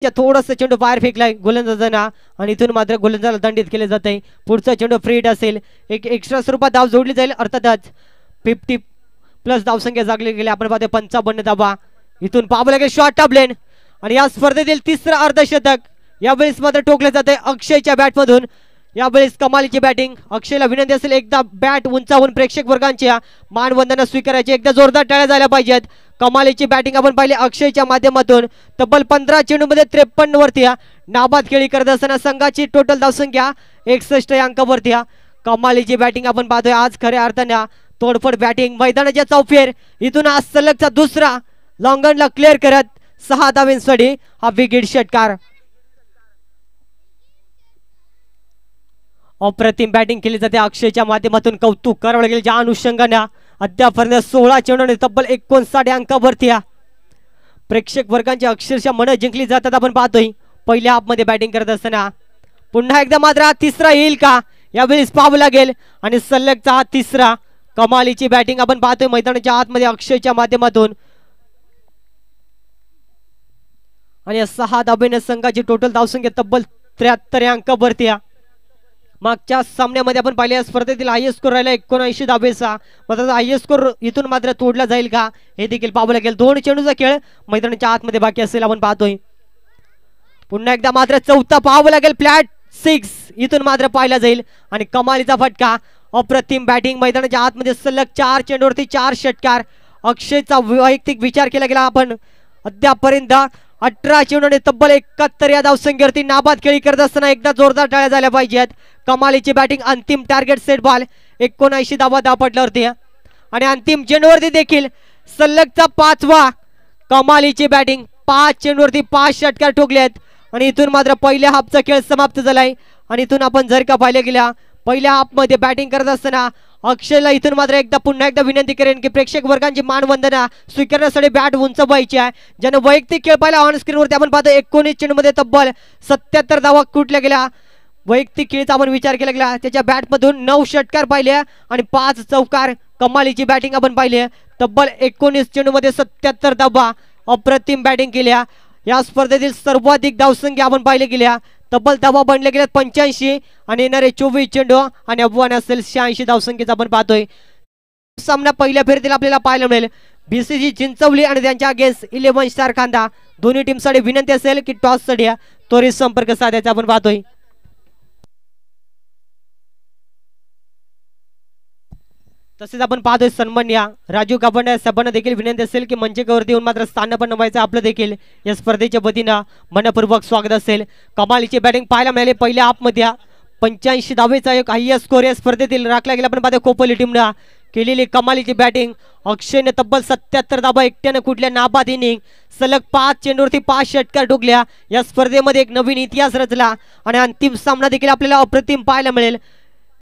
थोडंसं चेंडू बाहेर फेकलाय गोलंदाजांना आणि इथून मात्र गोलंदाजाला दंडित केले जाते। पुढचा चेंडू फ्रीड असेल, एक एक्स्ट्रा स्वरूपात धाव जोडली जाईल, अर्थातच 50+ धावसंख्या जागली गेली। आपण पाहतोय 55 धावा। इथून पाहावं लागेल शॉट टॉप लेन आणि या स्पर्धेतील तिसरं अर्धशतक यावेळेस मात्र टोकले जाते अक्षयच्या बॅटमधून। यावेळेस कमालीची बॅटिंग। अक्षयला विनंती असेल एकदा बॅट उंचावून प्रेक्षक वर्गांच्या मानवंदना स्वीकारायची, एकदा जोरदार टाळ्या झाल्या पाहिजेत। कमालीची बॅटिंग आपण पाहिली अक्षयच्या माध्यमातून। तब्बल 15 चेंडूमध्ये 53 वरती नाबाद खेळी करत असताना संघाची टोटल धावसंख्या 61 या अंकावरती। कमालीची बॅटिंग आपण पाहतोय आज खऱ्या अर्थाने तोडफोड बॅटिंग। मैदानाच्या चौफेर इथून आज सलगचा दुसरा लॉंगनला क्लिअर करत 6 धावांसाठी हा विकेट षटकार। अप्रतिम बॅटिंग केली जाते अक्षयच्या माध्यमातून। कौतुक करावं लागेल ज्या अनुषंगाने अद्यापर्यंत 16 चेंडूने तब्बल 59 अंकावरती प्रेक्षक वर्गांची अक्षरशः मन जिंकली जातात। आपण पाहतोय पहिल्या हाफ मध्ये बॅटिंग करत असताना पुन्हा एकदा मात्र तिसरा येईल का यावेळेस पाहावं लागेल आणि सलगचा हा तिसरा कमालीची बॅटिंग आपण पाहतोय मैदानाच्या आतमध्ये अक्षयच्या माध्यमातून आणि 6 धाब्याने संघाची टोटल धावसंख्या तब्बल 73 अंकावरती। मागच्या सामन्यामध्ये आपण पाहिले स्पर्धेतील हायएस्ट स्कोर राहिला 79 धाबेचा, मात्र हायएस्ट स्कोर इथून मात्र तोडला जाईल का हे देखील पाहावं लागेल। 2 चेंडूचा खेळ मैदानाच्या आतमध्ये बाकी असेल आपण पाहतोय। पुन्हा एकदा मात्र चौथा पाहावं लागेल फ्लॅट 6 इथून मात्र पाहिला जाईल आणि कमालीचा फटका। अप्रतिम बॅटिंग मैदानाच्या आतमध्ये सलग 4 चेंडूवरती 4 षटकार। अक्षयचा वैयक्तिक विचार केला गेला आपण अद्यापर्यंत 18 चेंडूने तब्बल 71 या धावसंख्येवरती नाबाद खेळी करत असताना एकदा जोरदार टाळ्या झाल्या पाहिजेत। कमालीची बॅटिंग। अंतिम टार्गेट सेट बॉल 79 धावा धापटल्यावरती आणि अंतिम चेंडूवरती देखील सलगचा 5वा कमालीची बॅटिंग। 5 चेंडूवरती 5 षटकार ठोकलेत आणि इथून मात्र पहिल्या हाफचा खेळ समाप्त झालाय। आणि इथून आपण जर का पाहिलं गेल्या पहिल्या हाफ मध्ये बॅटिंग करत असताना अक्षयला इथून मात्र पुन्हा एकदा विनंती करेन की प्रेक्षक वर्गांची मानवंदना स्वीकारण्यासाठी बॅट उंचवायची आहे। ज्याने वैयक्तिक खेळ पाहिला ऑन स्क्रीनवरती आपण पाहतो 19 चेंडूमध्ये तब्बल 77 धावा कुठल्या गेल्या। वैयक्तिक खेळचा आपण विचार केला गेला त्याच्या बॅटमधून 9 षटकार पाहिले आणि 5 चौकार। कमालीची बॅटिंग आपण पाहिली तब्बल 19 चेंडूमध्ये 77 धावा। अप्रतिम बॅटिंग केल्या। या स्पर्धेतील सर्वाधिक धावसंख्या आपण पाहिले गेल्या तब्बल धावा बनले गेल्यात 85 आणि येणारे 24 चेंडू आणि आव्हान असेल 86 धावसंख्येचा आपण पाहतोय। सामना पहिल्या फेरीतील आपल्याला पाहायला मिळेल बीसीजी चिंचवली आणि त्यांच्या अगेन्स्ट 11 स्टार खांदा। दोन्ही टीमसाठी विनंती असेल की टॉस साठी त्वरित संपर्क साधायचा आपण पाहतोय। तसेच आपण पाहतोय सन्मान्य राजू गाभंडे साहेबांना देखील विनंती असेल की मंचकावरती येऊन मात्र स्थान पण नवायचं आपलं देखील या स्पर्धेच्या वतीनं मनपूर्वक स्वागत असेल। कमालीची बॅटिंग पाहायला मिळाली पहिल्या हाफ मध्ये 85 धावेचा एक हायएस्ट स्कोर या स्पर्धेतील राखला गेला। आपण पाहतोय खोपोली टीमनं केलेली कमालीची बॅटिंग। अक्षयने तब्बल 77 धावा एकट्याने कुठल्या नाबाद इनिंग। सलग 5 चेंडूवरती 5 षटकार ठोकल्या। या स्पर्धेमध्ये एक नवीन इतिहास रचला आणि अंतिम सामना देखील आपल्याला अप्रतिम पाहायला मिळेल।